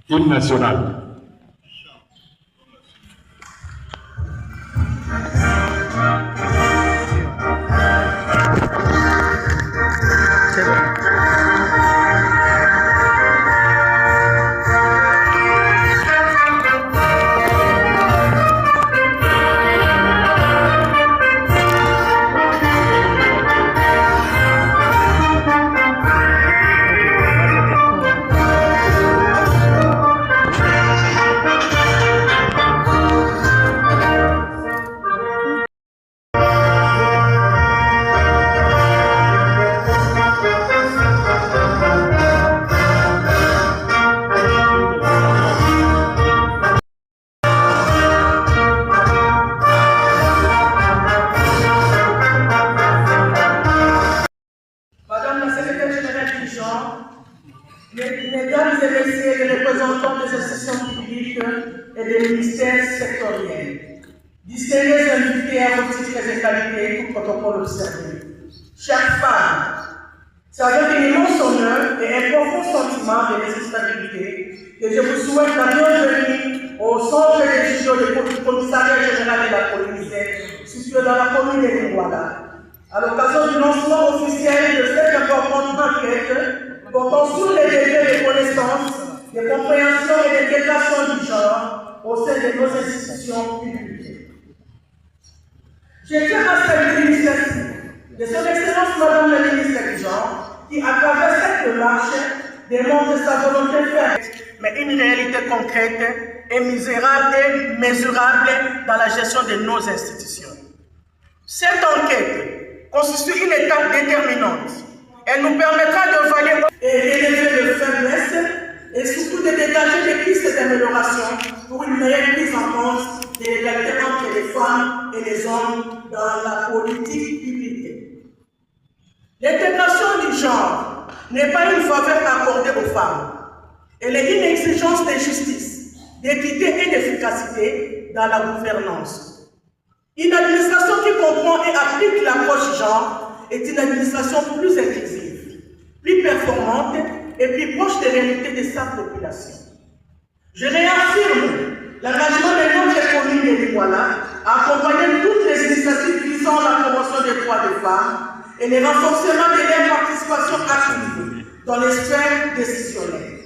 Hymne national. Mesdames et messieurs les représentants des institutions publiques et des ministères sectoriels, distingués invités à vos titres et qualités, tout protocole observé. Chères femmes, c'est avec un immense honneur et un profond sentiment de responsabilité que je vous souhaite la bienvenue au centre d'études du commissariat général de la police, situé dans la commune de Lingouala, à l'occasion du lancement officiel de cette importante enquête portant sur les degrés de connaissance, de compréhension et d'intégration du genre au sein de nos institutions publiques. Je tiens à saluer l'initiative de son Excellence Madame la Ministre du Genre, qui, à travers cette démarche, démontre sa volonté ferme, mais une réalité concrète et mesurable dans la gestion de nos institutions. Cette enquête constitue une étape déterminante. Elle nous permettra de valider et relever les faiblesses et surtout de dégager des pistes d'amélioration pour une meilleure prise en compte de l'égalité entre les femmes et les hommes dans la politique publique. L'intégration du genre n'est pas une faveur accordée aux femmes. Elle est une exigence de justice, d'équité et d'efficacité dans la gouvernance. Une administration qui comprend et applique l'approche genre est une administration plus inclusive, plus performante et plus proche des réalités de sa population. Je réaffirme l'engagement de notre commune de Lingouala à accompagner toutes les initiatives visant la promotion des droits des femmes et le renforcement de leur participation active dans les sphères décisionnelles.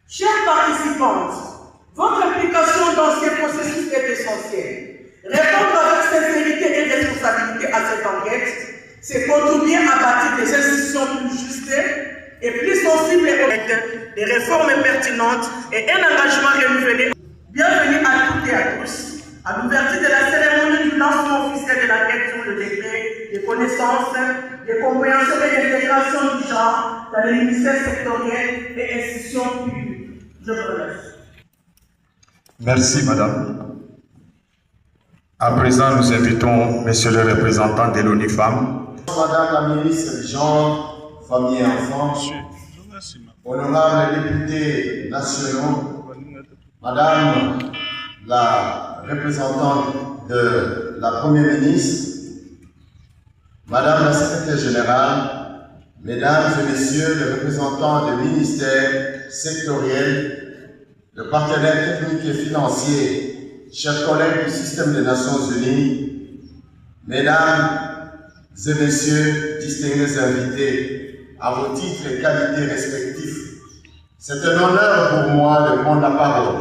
Chères participantes, votre implication dans ces processus est essentielle. Répondre avec sincérité et responsabilité à cette enquête, c'est contribuer à bâtir des institutions plus justes et plus sensibles aux des réformes pertinentes et un engagement renouvelé. Bienvenue à toutes et à tous à l'ouverture de la cérémonie du lancement officiel de l'enquête sur le décret de connaissances, de compréhension et d'intégration du genre dans les ministères sectoriels et institutions publiques. Je vous remercie. Merci, madame. À présent, nous invitons monsieur le représentant de l'ONU Femmes. Madame la ministre du Genre, Famille et Enfants, honorables députés nationaux, Madame la représentante de la Première ministre, Madame la secrétaire générale, Mesdames et Messieurs les représentants des ministères sectoriels, le partenaire technique et financier, chers collègues du système des Nations Unies, Mesdames et Messieurs, distingués invités, à vos titres et qualités respectifs, c'est un honneur pour moi de prendre la parole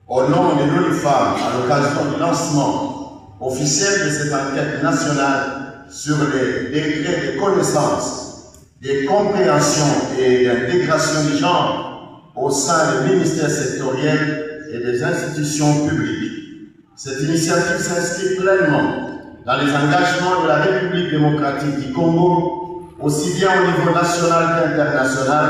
au nom de l'ONU Femmes à l'occasion du lancement officiel de cette enquête nationale sur les degrés de connaissance, de compréhension et d'intégration du genre au sein des ministères sectoriels et des institutions publiques. Cette initiative s'inscrit pleinement dans les engagements de la République démocratique du Congo, aussi bien au niveau national qu'international,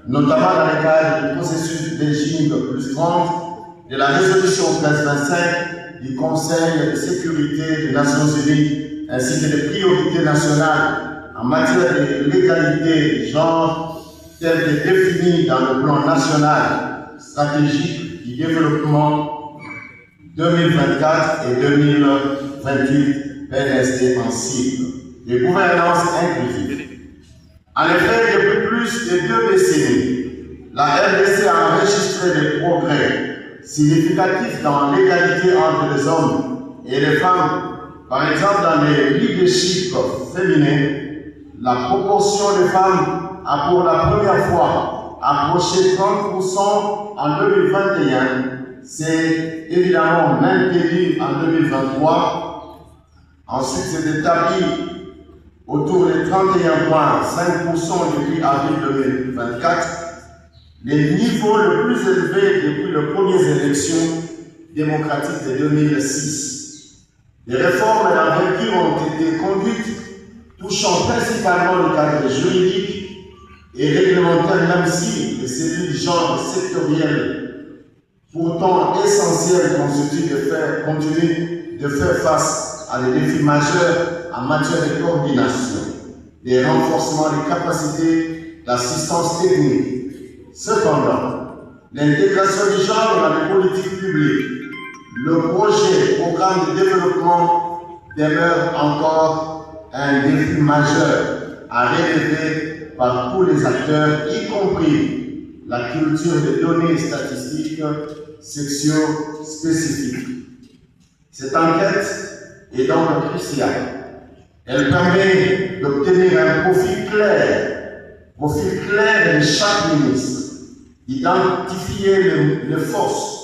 notamment dans le cadre du processus du Beijing +30, de la résolution 1325 du Conseil de sécurité des Nations Unies, ainsi que des priorités nationales en matière de l'égalité du genre, telles que définies dans le plan national stratégique du développement 2024 et 2028, PNSD en cible, de gouvernance inclusive. En effet, depuis plus de 2 décennies, la RDC a enregistré des progrès significatifs dans l'égalité entre les hommes et les femmes. Par exemple, dans les leaderships féminins, la proportion des femmes a pour la première fois approché 30% en 2021. C'est évidemment maintenu en 2023. Ensuite, c'est établi autour de 31,5% depuis avril 2024, les niveaux le plus élevés depuis les premières élections démocratiques de 2006. Les réformes d'envergure ont été conduites, touchant principalement le cadre juridique et réglementaire, même si les cellules genre sectorielles, pourtant essentielles, continuent de faire face à des défis majeurs en matière de coordination, des renforcements des capacités d'assistance technique. Cependant, l'intégration du genre dans les politiques publiques, le programme de développement demeure encore un défi majeur à relever par tous les acteurs, y compris la culture des données statistiques sexio-spécifiques. Cette enquête est donc cruciale. Elle permet d'obtenir un profil clair de chaque ministre, d'identifier les forces,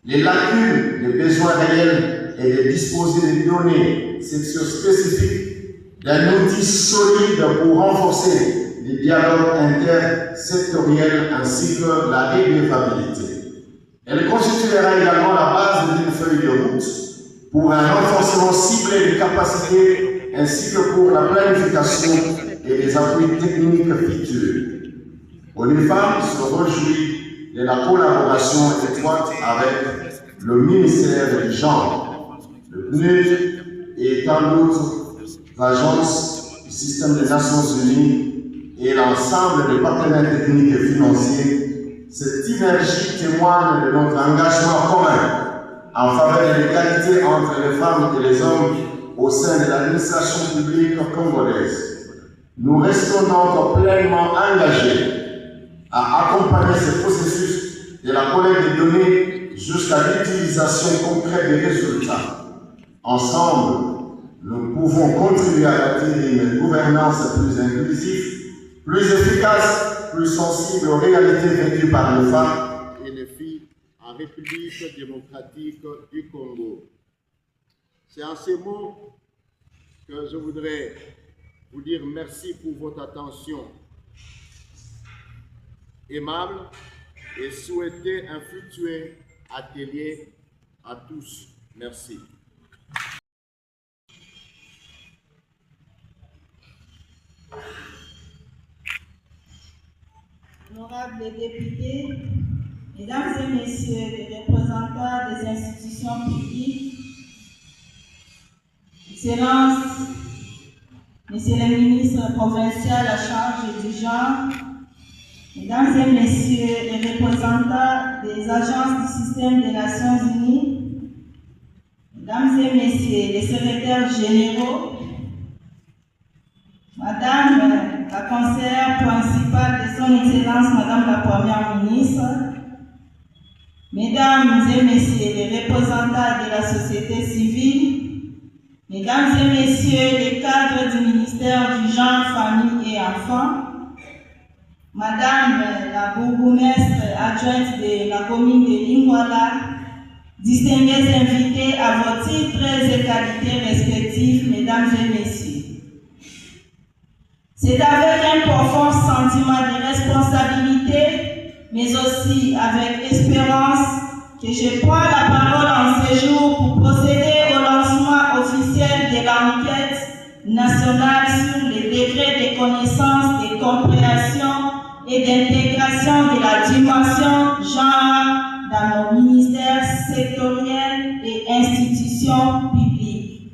les lacunes, les besoins réels et de disposer des données sexo-spécifiques d'un outil solide pour renforcer les dialogues intersectoriels ainsi que la redevabilité. Elle constituera également la base d'une feuille de route pour un renforcement ciblé des capacités ainsi que pour la planification et les appuis techniques futurs. ONUFEM se réjouit de la collaboration étroite avec le ministère du Genre, le PNUD et tant d'autres agences du système des Nations Unies et l'ensemble des partenaires techniques et financiers. Cette énergie témoigne de notre engagement commun en faveur de l'égalité entre les femmes et les hommes au sein de l'administration publique congolaise. Nous restons donc pleinement engagés à accompagner ce processus de la collecte des données jusqu'à l'utilisation concrète des résultats. Ensemble, nous pouvons contribuer à bâtir une gouvernance plus inclusive, plus efficace, plus sensible aux réalités vécues par les femmes et les filles en République démocratique du Congo. C'est en ces mots que je voudrais vous dire merci pour votre attention aimable et souhaiter un fructueux atelier à tous. Merci. Honorables députés, Mesdames et Messieurs les représentants des institutions publiques, Excellences, Monsieur le ministre provincial à charge du genre, Mesdames et Messieurs les représentants des agences du système des Nations Unies, Mesdames et Messieurs les secrétaires généraux, Madame la conseillère principale de son Excellence, Madame la Première ministre, Mesdames et Messieurs les représentants de la société civile, Mesdames et Messieurs les cadres du ministère du Genre, Famille et Enfants, Madame la bourgmestre adjointe de la commune de Lingwala, distingués invités à vos titres et qualités respectifs, Mesdames et Messieurs. C'est avec un profond sentiment de responsabilité, mais aussi avec espérance, que je prends la parole en ce jour pour procéder au lancement officiel de l'enquête nationale sur les degrés de connaissance, de compréhension et d'intégration de la dimension genre dans nos ministères sectoriels et institutions publiques.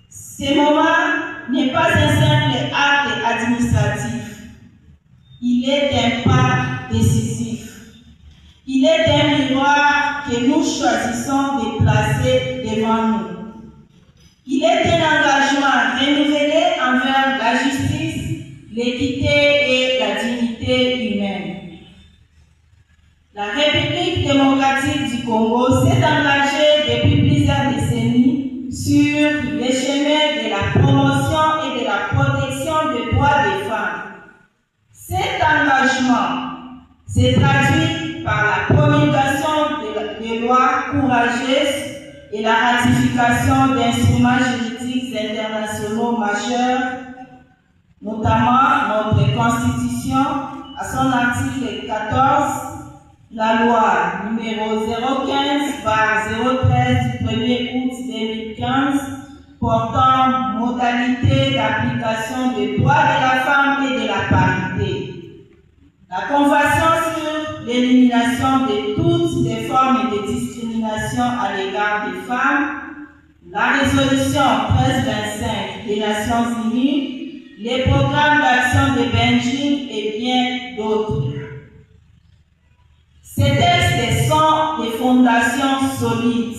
Ce moment n'est pas un simple acte administratif. Il est un pas décisif. Il est un miroir que nous choisissons de placer devant nous. Il est un engagement renouvelé envers la justice, l'équité et la dignité s'est traduit par la promulgation des lois courageuses et la ratification d'instruments juridiques internationaux majeurs, notamment notre Constitution, à son article 14, la loi numéro 015/013 du 1er août 2015 portant modalités d'application des droits de la femme et de la parité. La Convention sur l'élimination de toutes les formes de discrimination à l'égard des femmes, la résolution 1325 des Nations Unies, les programmes d'action de Beijing et bien d'autres. Ces textes sont des fondations solides.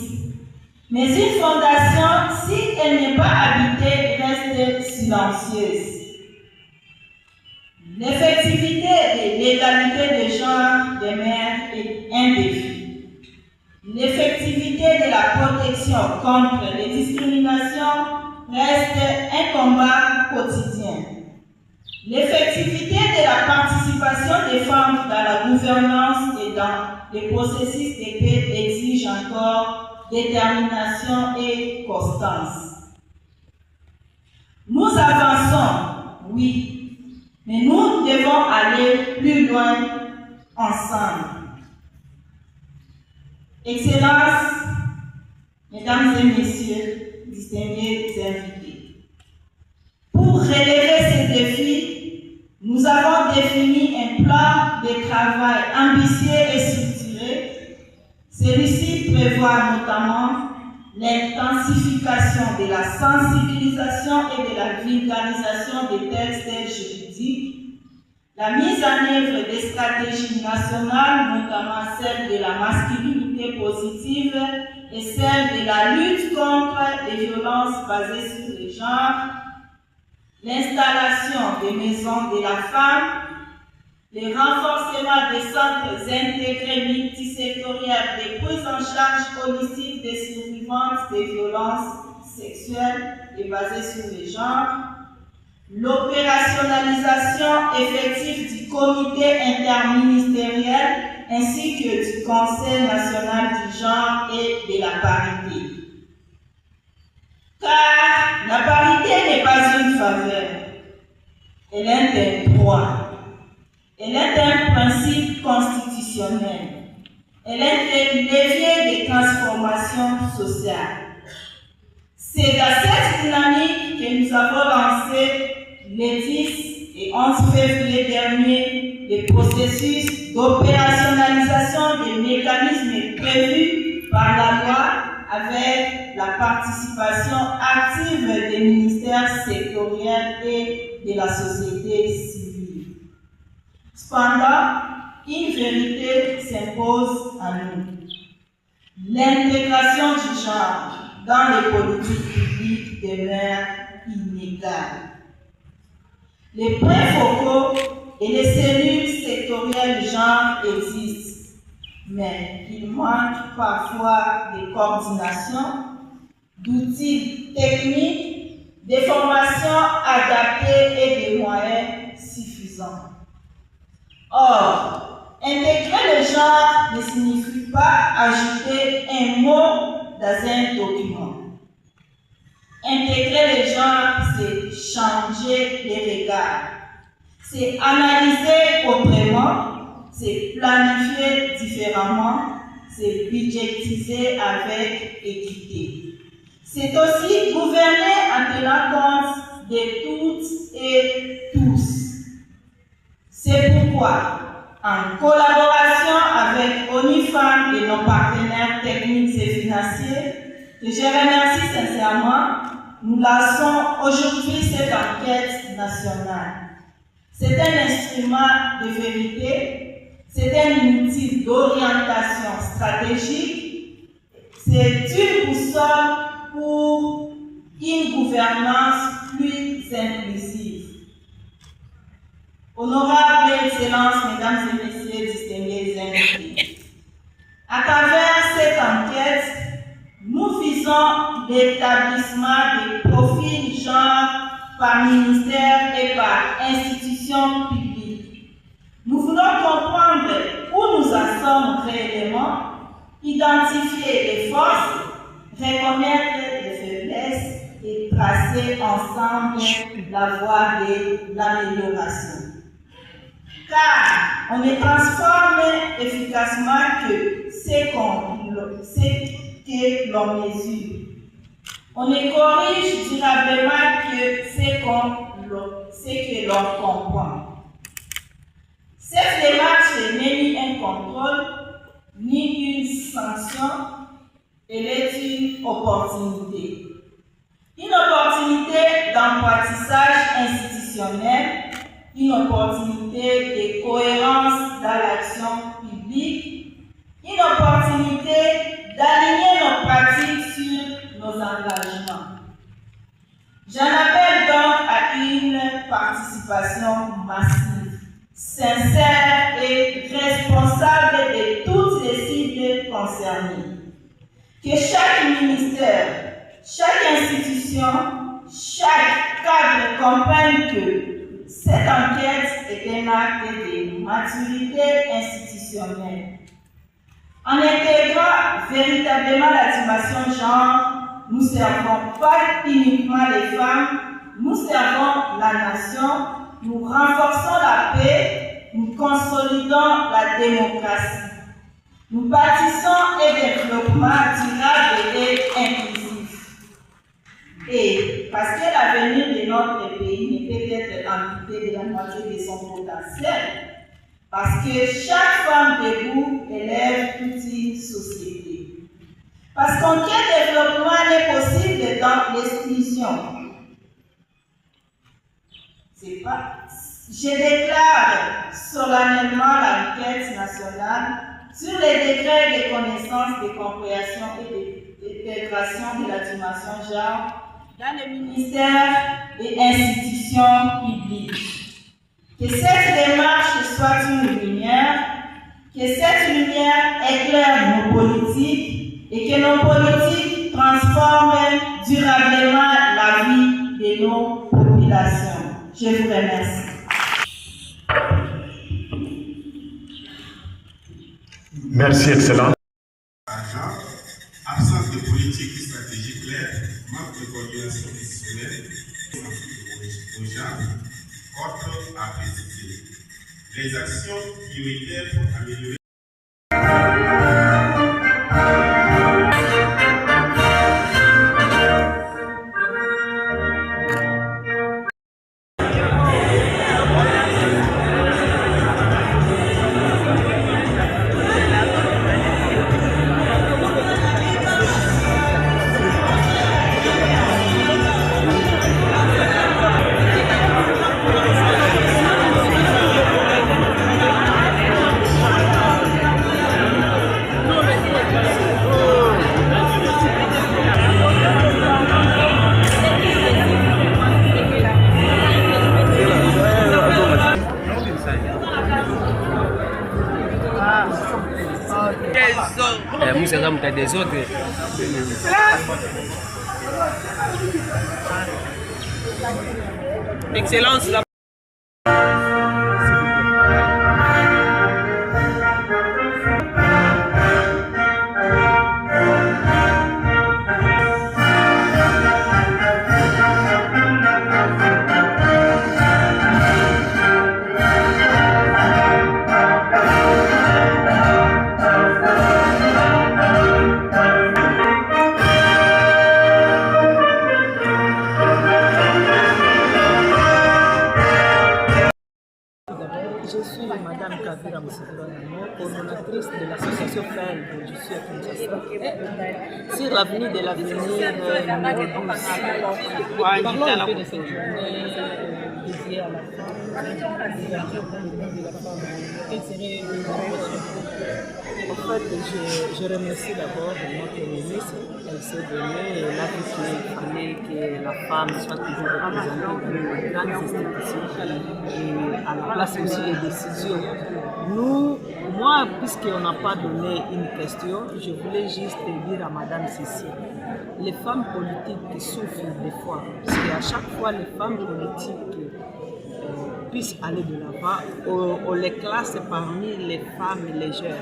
Mais une fondation, si elle n'est pas habitée, reste silencieuse. L'effectivité de l'égalité de genre demeure un défi. L'effectivité de la protection contre les discriminations reste un combat quotidien. L'effectivité de la participation des femmes dans la gouvernance et dans les processus de paix exige encore détermination et constance. Nous avançons, oui, mais nous devons aller plus loin ensemble. Excellences, Mesdames et Messieurs, distingués invités, pour relever ces défis, nous avons défini un plan de travail ambitieux et structuré. Celui-ci prévoit notamment l'intensification de la sensibilisation et de la vulgarisation des textes juridiques, la mise en œuvre des stratégies nationales, notamment celle de la masculinité positive et celle de la lutte contre les violences basées sur le genre, l'installation des maisons de la femme, le renforcement des centres intégrés multisectoriels de prise en charge holistique des survivantes des violences sexuelles et basées sur le genre, l'opérationnalisation effective du comité interministériel ainsi que du Conseil national du genre et de la parité. Car la parité n'est pas une faveur, elle est un droit. Elle est un principe constitutionnel. Elle est un levier de transformation sociale. C'est dans cette dynamique que nous avons lancé les 10 et 11 février dernier le processus d'opérationnalisation des mécanismes prévus par la loi avec la participation active des ministères sectoriels et de la société civile. Cependant, une vérité s'impose à nous. L'intégration du genre dans les politiques publiques demeure inégale. Les points focaux et les cellules sectorielles du genre existent, mais il manque parfois de coordination, d'outils techniques, de formations adaptées et de moyens suffisants. Or, intégrer le genre ne signifie pas ajouter un mot dans un document. Intégrer le genre, c'est changer les regards. C'est analyser autrement, c'est planifier différemment, c'est budgétiser avec équité. C'est aussi gouverner en tenant compte de toutes et tous. C'est pourquoi, en collaboration avec ONU Femmes et nos partenaires techniques et financiers, que je remercie sincèrement, nous lançons aujourd'hui cette enquête nationale. C'est un instrument de vérité, c'est un outil d'orientation stratégique, c'est une boussole pour une gouvernance plus inclusive. Honorables Excellences, Mesdames et Messieurs, distingués invités, à travers cette enquête, nous visons l'établissement des profils genre par ministère et par institution publique. Nous voulons comprendre où nous en sommes réellement, identifier les forces, reconnaître les faiblesses et tracer ensemble la voie de l'amélioration. Car on ne transforme efficacement que ce que l'on mesure. On ne corrige durablement que ce que l'on comprend. Cette démarche n'est ni un contrôle, ni une sanction, elle est une opportunité. Une opportunité d'apprentissage institutionnel, une opportunité de cohérence dans l'action publique, une opportunité d'aligner nos pratiques sur nos engagements. J'en appelle donc à une participation massive, sincère et responsable de toutes les cibles concernées. Que chaque ministère, chaque institution, chaque cadre comprenne que cette enquête est un acte de maturité institutionnelle. En intégrant véritablement la dimension genre, nous ne servons pas uniquement les femmes, nous servons la nation, nous renforçons la paix, nous consolidons la démocratie. Nous bâtissons un développement durable et inclusif. Et parce que l'avenir de notre pays ne peut être amputé de la moitié de son potentiel, parce que chaque femme debout élève toute une société. Parce qu'aucun développement n'est possible dans l'exclusion. Je déclare solennellement l'enquête nationale sur les décrets de connaissance, de compréhension et d'intégration de la dimension genre dans les ministères et institutions publiques. Que cette démarche soit une lumière, que cette lumière éclaire nos politiques et que nos politiques transforment durablement la vie de nos populations. Je vous remercie. Merci, Excellence. Absence de politique et stratégie claire, manque de coordination institutionnelle, au genre, autres à préciser. Les actions prioritaires pour améliorer. Música muita des autres. Excellence là. Je suis Madame Kavira Moussakourano, coordonnatrice de l'association FEL de Je suis à Kinshasa, sur l'avenue de l'avenir numéro 12. Parlons un peu de cette journée dédiée à la femme, quelle serait en fait, je remercie d'abord notre ministre. Elle s'est donné l'avis qu'il fallait que la femme soit toujours représentée dans les grandes institutions et à la place aussi des décisions. Moi, puisqu'on n'a pas donné une question, je voulais juste dire à Madame Cécile les femmes politiques qui souffrent des fois, parce qu'à chaque fois les femmes politiques puissent aller de l'avant, on les classe parmi les femmes légères,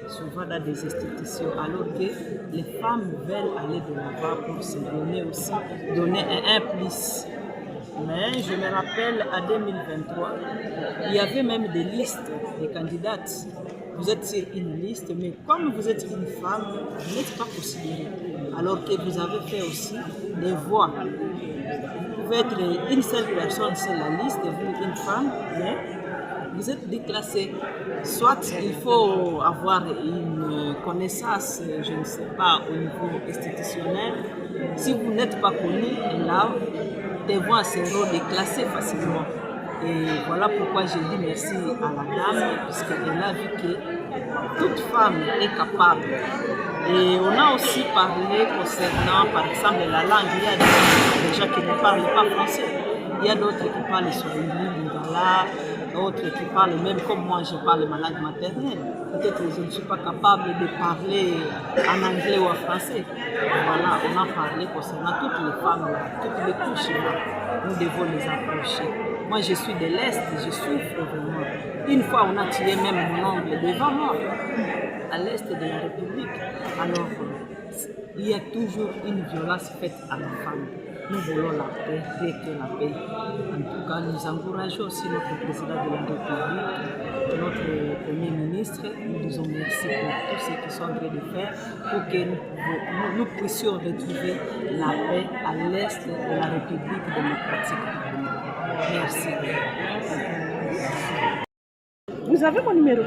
souvent dans des institutions, alors que les femmes veulent aller de l'avant pour se donner aussi, donner un plus. Mais je me rappelle, en 2023, il y avait même des listes de candidates. Vous êtes sur une liste, mais comme vous êtes une femme, vous n'êtes pas considérée. Alors que vous avez fait aussi des voix. Vous pouvez être une seule personne sur la liste, vous, une femme, mais vous êtes déclassé. Soit il faut avoir une connaissance, je ne sais pas, au niveau institutionnel. Si vous n'êtes pas connu, là, des voix seront déclassées facilement. Et voilà pourquoi j'ai dit merci à la dame, puisqu'elle a vu que toute femme est capable. Et on a aussi parlé concernant, par exemple, la langue. Il y a des gens qui ne parlent pas français. Il y a d'autres qui parlent swahili, lingala, d'autres qui parlent, même comme moi, je parle ma langue maternelle. Peut-être que je ne suis pas capable de parler en anglais ou en français. Voilà, on a parlé concernant toutes les femmes, toutes les couches. Nous devons les approcher. Moi, je suis de l'Est, je souffre vraiment. Une fois, on a tué même mon oncle devant moi, à l'Est de la République. Alors, il y a toujours une violence faite à la femme. Nous voulons la paix, que la paix. En tout cas, nous encourageons aussi notre président de la République, notre Premier ministre. Nous disons merci pour tout ce qu'ils sont en train de faire pour que nous puissions retrouver la paix à l'Est de la République démocratique. Merci. Vous avez mon numéro?